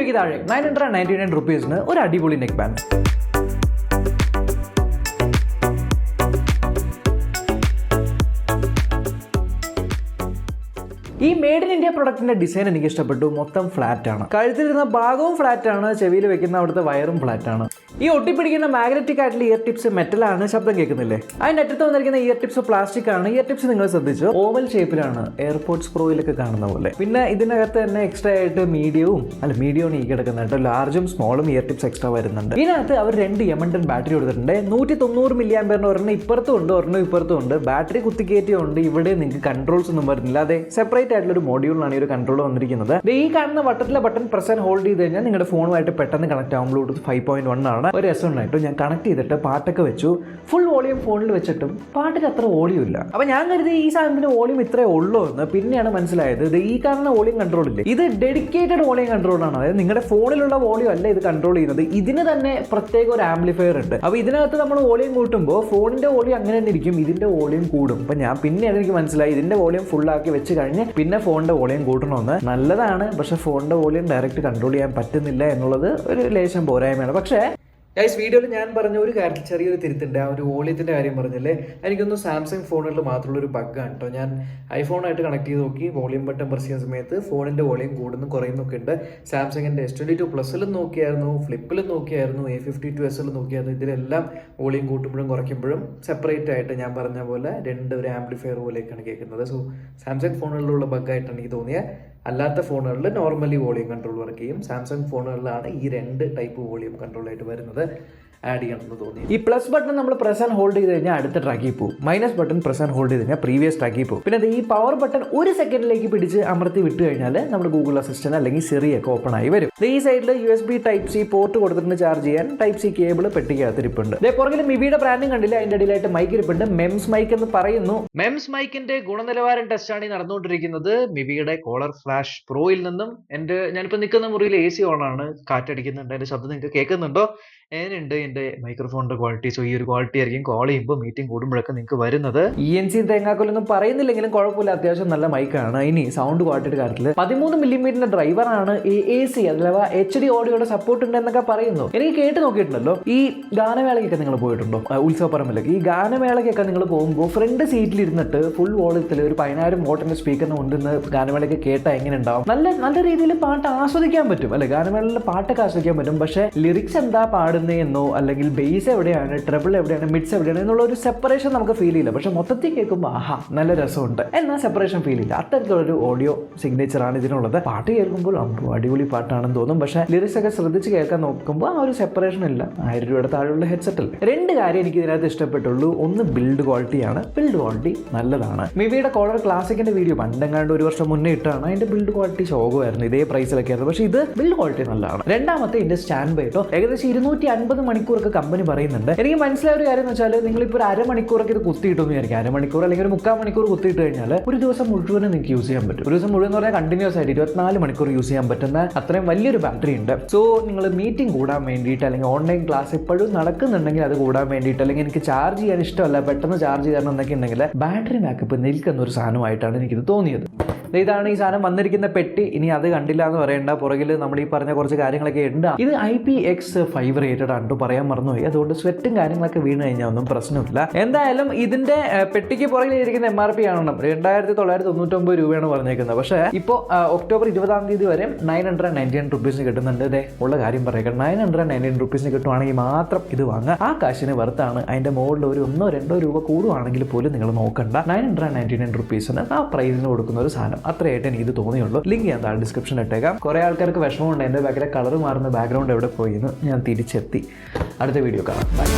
രൂപയ്ക്ക് താഴെ 999 rupees ഒരു അടിപൊളി നെക്ക് ബാൻഡ്. ഈ മെയ്ഡ് ഇൻ ഇന്ത്യ പ്രൊഡക്റ്റിന്റെ ഡിസൈൻ എനിക്ക് ഇഷ്ടപ്പെട്ടു. മൊത്തം ഫ്ലാറ്റ് ആണ്, കഴുത്തിലിരുന്ന ഭാഗവും ഫ്ലാറ്റ് ആണ്, ചെവിയിൽ വെക്കുന്ന അവിടുത്തെ വയറും ഫ്ലാറ്റ് ആണ്. ഈ ഒട്ടിപ്പിടിക്കുന്ന മാഗ്നറ്റിക് ആയിട്ടുള്ള ഇയർ ടിപ്സ് മെറ്റലാണ്, ശബ്ദം കേൾക്കുന്നില്ലേ? അതിന്റെ അറ്റത്ത് വന്നിരിക്കുന്ന ഇയർ ടിപ്സ് പ്ലാസ്റ്റിക് ആണ്. ഇയർ ടിപ്സ് നിങ്ങൾ ശ്രദ്ധിച്ചു, ഓവൽ ഷേപ്പിലാണ്, എയർപോർട്സ് പ്രോയിലൊക്കെ കാണുന്ന പോലെ. പിന്നെ ഇതിനകത്ത് തന്നെ എക്സ്ട്രാ ആയിട്ട് മീഡിയവും ഈ കിടക്കുന്ന കേട്ടോ, ലാർജും സ്മോളും ഇയർ ടിപ്സ് എക്സ്ട്രാ വരുന്നുണ്ട്. ഇതിനകത്ത് അവർ 2 M&N ബാറ്ററി കൊടുത്തിട്ടുണ്ട്. 190 mAh ഒരെണ്ണം ഇപ്പുറത്തും ഉണ്ട്, ഒരെണ്ണം ഇപ്പുറത്തും ഉണ്ട്. ബാറ്ററി കുത്തിക്കയറ്റിയുണ്ട്. ഇവിടെ നിങ്ങൾക്ക് കൺട്രോൾസ് ഒന്നും വരുന്നില്ല. അതെ, സെപ്പറേറ്റ് ആയിട്ടുള്ള ഒരു മോഡ്യൂളിലാണ് ഈ ഒരു കൺട്രോൾ വന്നിരിക്കുന്നത്. ഈ കാണുന്ന വട്ടത്തിലെ ബട്ടൺ പ്രസ് ആൻഡ് ഹോൾഡ് ചെയ്ത് കഴിഞ്ഞാൽ നിങ്ങളുടെ ഫോണുമായിട്ട് പെട്ടെന്ന് കണക്ട് ആവും. ബ്ലൂടൂത്ത് 5.1 ആണ്. ഒരു രസമുണ്ടായിട്ട് ഞാൻ കണക്ട് ചെയ്തിട്ട് പാട്ടൊക്കെ വെച്ചു. ഫുൾ വോളിയം ഫോണിൽ വെച്ചിട്ടും പാട്ടിന് അത്ര വോളിയം ഇല്ല. അപ്പൊ ഞാൻ കരുതി ഈ സാധനത്തിന് വോളിയം ഇത്രേ ഉള്ളൂ എന്ന്. പിന്നെയാണ് മനസ്സിലായത് ഇത് ഈ കാണുന്ന വോളിയം കൺട്രോൾ ഇല്ലേ, ഇത് ഡെഡിക്കേറ്റഡ് വോളിയം കൺട്രോൾ ആണ്. അതായത് നിങ്ങളുടെ ഫോണിലുള്ള വോളിയം അല്ല ഇത് കൺട്രോൾ ചെയ്യുന്നത്. ഇതിന് തന്നെ പ്രത്യേക ഒരു ആംപ്ലിഫയർ ഉണ്ട്. അപ്പൊ ഇതിനകത്ത് നമ്മൾ വോളിയം കൂട്ടുമ്പോൾ ഫോണിന്റെ വോളിയം അങ്ങനെ തന്നെ ഇരിക്കും, ഇതിന്റെ വോളിയം കൂടും. അപ്പൊ ഞാൻ പിന്നെയാണ് എനിക്ക് മനസ്സിലായി ഇതിന്റെ വോളിയം ഫുൾ ആക്കി വെച്ച് കഴിഞ്ഞ് പിന്നെ ഫോണിന്റെ വോളിയം കൂട്ടണമെന്ന്. നല്ലതാണ്, പക്ഷെ ഫോണിന്റെ വോളിയം ഡയറക്റ്റ് കൺട്രോൾ ചെയ്യാൻ പറ്റുന്നില്ല എന്നുള്ളത് ഒരു ലേശം പോരായ്മയാണ്. പക്ഷേ വീഡിയോയിൽ ഞാൻ പറഞ്ഞ ഒരു കാര്യത്തിൽ ചെറിയൊരു തിരുത്തുണ്ട്. ആ ഒരു വോളിയത്തിന്റെ കാര്യം പറഞ്ഞില്ലേ, എനിക്കൊന്നും സാംസങ് ഫോണുകളിൽ മാത്രമുള്ള ഒരു ബഗ്ഗാണ് കേട്ടോ. ഞാൻ ഐഫോണായിട്ട് കണക്ട് ചെയ്ത് നോക്കി, വോളിയം ബട്ടൺ പ്രസ് ചെയ്യുന്ന സമയത്ത് ഫോണിന്റെ വോളിയം കൂടുന്നു കുറയുന്നൊക്കെ ഉണ്ട്. സാംസങ്ങിന്റെ S22 പ്ലസിലും നോക്കിയായിരുന്നു, ഫ്ലിപ്പിലും നോക്കിയായിരുന്നു, A52s നോക്കിയായിരുന്നു. ഇതിലെല്ലാം വോളിയം കൂട്ടുമ്പോഴും കുറയ്ക്കുമ്പോഴും സെപ്പറേറ്റ് ആയിട്ട് ഞാൻ പറഞ്ഞ പോലെ ഒരു ആംപ്ലിഫയർ പോലെയൊക്കെയാണ് കേൾക്കുന്നത്. സോ സാംസങ് ഫോണുകളിലുള്ള ബഗ്ഗായിട്ടാണ് എനിക്ക് തോന്നിയത്. അല്ലാത്ത ഫോണുകളിൽ നോർമലി വോളിയം കൺട്രോൾ വർക്ക് ചെയ്യും. സാംസങ് ഫോണുകളിലാണ് ഈ 2 ടൈപ്പ് വോളിയം കൺട്രോൾ ആയിട്ട് വരുന്നത്. ആഡ് ചെയ്യണമെന്ന് തോന്നി. ഈ പ്ലസ് ബട്ടൺ നമ്മൾ പ്രസ് ആൻഡ് ഹോൾഡ് ചെയ്ത് കഴിഞ്ഞാൽ അടുത്ത ട്രാക്കിൽ പോകും. Minus button press and hold ചെയ്ത് കഴിഞ്ഞാൽ പ്രീവിയസ് ട്രാക്കിൽ പോകും. പിന്നെ ഈ പവർ ബട്ടൺ 1 സെക്കൻഡിലേക്ക് പിടിച്ച് അമർത്തി വിട്ട് കഴിഞ്ഞാൽ നമ്മുടെ ഗൂഗിൾ അസിസ്റ്റന്റ് അല്ലെങ്കിൽ സിറി ഒക്കെ ഓപ്പൺ ആയി വരും. ഈ സൈഡിൽ USB Type-C പോർട്ട് കൊടുത്തിട്ട് ചാർജ് ചെയ്യാൻ Type-C കേബിൾ പെട്ടിക്കകത്തിരിപ്പുണ്ട്. പുറകിൽ മിവിയുടെ ബ്രാൻഡും കണ്ടില്ല, അതിന്റെ ഇടയിലായിട്ട് മൈക്ക് ഇരിപ്പുണ്ട്. മെംസ് മൈക്ക് എന്ന് പറയുന്നു. മെംസ് മൈക്കിന്റെ ഗുണനിലവാരം ടെസ്റ്റാണ് ഈ നടന്നുകൊണ്ടിരിക്കുന്നത്. മിവിയുടെ കോളർ ഫ്ലാഷ് പ്രോയിൽ നിന്നും. ഞാനിപ്പോൾ നിൽക്കുന്ന മുറിയിൽ AC ഓൺ ആണ്, കാറ്റടിക്കുന്നുണ്ട്. അതിന്റെ ശബ്ദം നിങ്ങൾക്ക് കേൾക്കുന്നുണ്ടോ? എങ്ങനെയുണ്ട് എൻ്റെ മൈക്രോഫോണിന്റെ ക്വാളിറ്റി? സോ ഈ ഒരു ക്വാളിറ്റി ആയിരിക്കും കോൾ ചെയ്യുമ്പോൾ മീറ്റിംഗ് കൂടുമ്പോഴൊക്കെ നിങ്ങൾക്ക് വരുന്നത്. ENC തേങ്ങാക്കൊല്ലൊന്നും പറയുന്നില്ലെങ്കിലും കുഴപ്പമില്ല, അത്യാവശ്യം നല്ല മൈക്കാണ്. ഇനി സൗണ്ട് ക്വാളിറ്റിയുടെ കാര്യത്തിൽ 13 mm ഡ്രൈവറാണ്. AC അഥവാ HD ഓഡിയോയുടെ സപ്പോർട്ട് ഉണ്ട് എന്നൊക്കെ പറയുന്നു. എനിക്ക് കേട്ട് നോക്കിയിട്ടുണ്ടല്ലോ. ഈ ഗാനമേളയ്ക്കൊക്കെ നിങ്ങൾ പോയിട്ടുണ്ടോ? ഉത്സവപ്പറമ്പിലൊക്കെ ഈ ഗാനമേളയ്ക്കൊക്കെ നിങ്ങൾ പോകുമ്പോൾ ഫ്രണ്ട് സീറ്റിൽ ഇരുന്നിട്ട് ഫുൾ വോളിയത്തിൽ ഒരു 10,000 വാട്ടിന്റെ സ്പീക്കറിന് കൊണ്ടുവന്ന് ഗാനമേളയ്ക്ക് കേട്ടാൽ എങ്ങനെ ഉണ്ടാവും? നല്ല രീതിയിൽ പാട്ട് ആസ്വദിക്കാൻ പറ്റും അല്ലെ? ഗാനമേളയിലെ പാട്ടൊക്കെ ആസ്വദിക്കാൻ പറ്റും. പക്ഷേ ലിറിക്സ് എന്താ എന്നോ അല്ലെങ്കിൽ ബേസ് എവിടെയാണ്, ട്രബിൾ എവിടെയാണ്, മിഡ്സ് എവിടെയാണ് എന്നുള്ള ഒരു സെപ്പറേഷൻ നമുക്ക് ഫീൽ ചെയ്യില്ല. പക്ഷെ മൊത്തത്തിൽ കേൾക്കുമ്പോൾ നല്ല രസമുണ്ട്, എന്നാൽ സെപ്പറേഷൻ ഫീൽ ഇല്ല. അത്തരത്തിലുള്ളൊരു ഓഡിയോ സിഗ്നേച്ചറാണ് ഇതിനുള്ളത്. പാട്ട് കേൾക്കുമ്പോൾ അടിപൊളി പാട്ടാണെന്ന് തോന്നും. പക്ഷേ ലിറിക്സ് ഒക്കെ ശ്രദ്ധിച്ച് കേൾക്കാൻ നോക്കുമ്പോൾ ആ ഒരു സെപ്പറേഷൻ ഇല്ല. 1000 രൂപയുടെ താഴെയുള്ള ഹെഡ്സെറ്റിൽ 2 കാര്യം എനിക്ക് ഇതിനകത്ത് ഇഷ്ടപ്പെട്ടുള്ളൂ. ഒന്ന് ബിൽഡ് ക്വാളിറ്റിയാണ്. ബിൽഡ് ക്വാളിറ്റി നല്ലതാണ്. മിവിയുടെ കോളർ ക്ലാസിക്കിന്റെ വീഡിയോ പണ്ടെങ്ങാണ്ട് 1 വർഷം മുന്നേ ഇട്ടാണ്. അതിന്റെ ബിൽഡ് ക്വാളിറ്റി ശോകമായിരുന്നു, ഇതേ പ്രൈസിലൊക്കെ ആയിരുന്നു. പക്ഷേ ഇത് ബിൽഡ് ക്വാളിറ്റി നല്ലതാണ്. രണ്ടാമത്തെ ഇതിന്റെ സ്റ്റാൻഡ് ബൈ കേട്ടോ, ഏകദേശം 250 മണിക്കൂറൊക്കെ കമ്പനി പറയുന്നുണ്ട്. എനിക്ക് മനസ്സിലായ ഒരു കാര്യം എന്ന് വെച്ചാൽ, നിങ്ങളിപ്പോൾ ഒരു അരമണിക്കൂറൊക്കെ ഇത് കുത്തിയിട്ടൊന്നും വിചാരിക്കും. അരമണിക്കൂർ അല്ലെങ്കിൽ ഒരു 3/4 മണിക്കൂർ കുത്തിയിട്ട് കഴിഞ്ഞാൽ ഒരു ദിവസം മുഴുവനും നിങ്ങൾക്ക് യൂസ് ചെയ്യാൻ പറ്റും. ഒരു ദിവസം മുഴുവൻ എന്ന് പറഞ്ഞാൽ കണ്ടിന്യൂസ് ആയിട്ട് 24 മണിക്കൂർ യൂസ് ചെയ്യാൻ പറ്റുന്ന അത്രയും വലിയൊരു ബാറ്ററി ഉണ്ട്. സോ നിങ്ങൾ മീറ്റിംഗ് കൂടാൻ വേണ്ടിയിട്ട് അല്ലെങ്കിൽ ഓൺലൈൻ ക്ലാസ് ഇപ്പോഴും നടക്കുന്നുണ്ടെങ്കിൽ അത് കൂടാൻ വേണ്ടിയിട്ട്, അല്ലെങ്കിൽ എനിക്ക് ചാർജ് ചെയ്യാൻ ഇഷ്ടമല്ല, പെട്ടെന്ന് ചാർജ് ചെയ്യണം എന്നൊക്കെ ഉണ്ടെങ്കിൽ ബാറ്ററി ബാക്കപ്പ് നിൽക്കുന്ന ഒരു സാധനമായിട്ടാണ് എനിക്കിത് തോന്നിയത്. ഇതാണ് ഈ സാധനം വന്നിരിക്കുന്ന പെട്ടി. ഇനി അത് കണ്ടില്ല എന്ന് പറയേണ്ട, പുറകിൽ നമ്മൾ ഈ പറഞ്ഞ കുറച്ച് കാര്യങ്ങളൊക്കെ ഉണ്ട്. ഇത് IPX5 റേറ്റഡ് ആണ്, പറയാൻ മറന്നുപോയി. അതുകൊണ്ട് സ്വെറ്റും കാര്യങ്ങളൊക്കെ വീണ് കഴിഞ്ഞാൽ ഒന്നും പ്രശ്നമില്ല. എന്തായാലും ഇതിന്റെ പെട്ടിക്ക് പുറകിലിരിക്കുന്ന MRP ആണ് 2,999 രൂപയാണ് പറഞ്ഞേക്കുന്നത്. പക്ഷേ ഇപ്പോൾ ഒക്ടോബർ 20 വരെ 999 rupees കിട്ടുന്നുണ്ട്. ഇതേ ഉള്ള കാര്യം പറയുക, 999 rupees കിട്ടുവാണെങ്കിൽ മാത്രം ഇത് വാങ്ങുക. ആ കാശിന് വർത്താണ്. അതിന്റെ മുകളിൽ ഒരു 1-2 രൂപ കൂടുവാണെങ്കിൽ പോലും നിങ്ങൾ നോക്കണ്ട. 999 rupees ആ പ്രൈസിന് കൊടുക്കുന്ന ഒരു സാധനം. അത്രയായിട്ട് എനിക്ക് ഇത് തോന്നിയുള്ളൂ. ലിങ്ക് ഞാൻ താഴെ ഡിസ്ക്രിപ്ഷനിൽ ഇട്ടേക്കാം. കുറെ ആൾക്കാർക്ക് വിഷമമുണ്ട് എൻ്റെ ബാക്കിലെ കളർ മാറുന്ന ബാക്ക്ഗ്രൗണ്ട് എവിടെ പോയിന്ന്. ഞാൻ തിരിച്ചെത്തി. അടുത്ത വീഡിയോ കാണാം. ബൈ.